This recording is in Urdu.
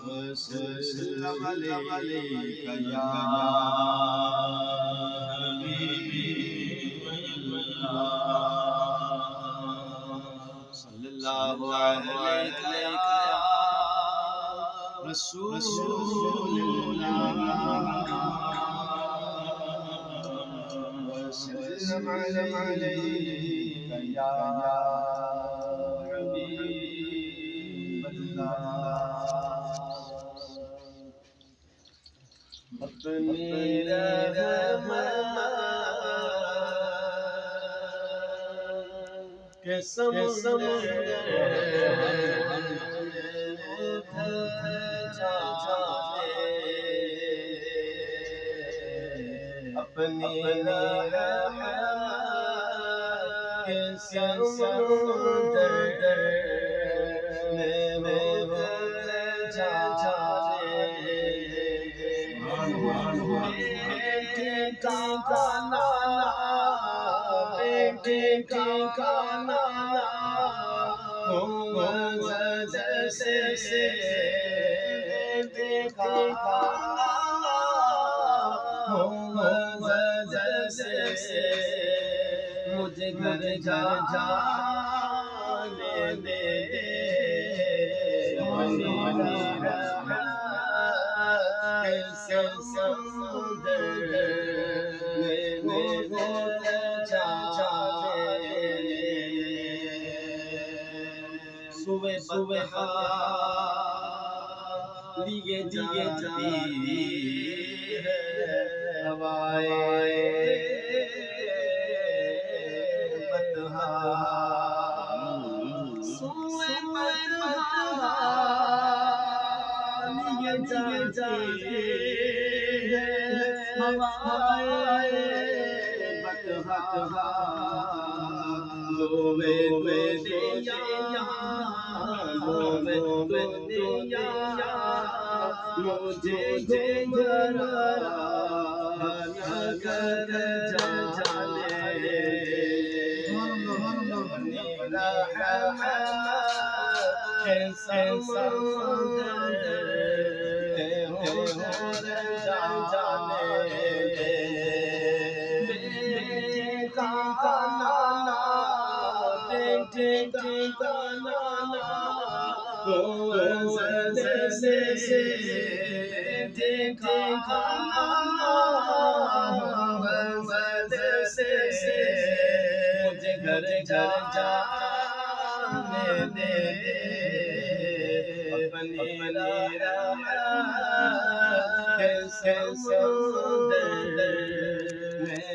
وسلم عليك يا حبيب الله صلى الله عليك يا رسول الله وسلم عليك يا حبيب الله اپنی رحمت کے سمندر اپنی رحمت کے سمندر میں بیٹے کا نانا جیسے بیٹے کا نانا جیسے مجھے گھر جانے دے صبح لیے جاتی ہے ہوائے بتہا لیے جاتی ہے ہوائے بتہا مجھے کر جانے مجھے گھر جانے دے اپنی رحمت کے سمندر میں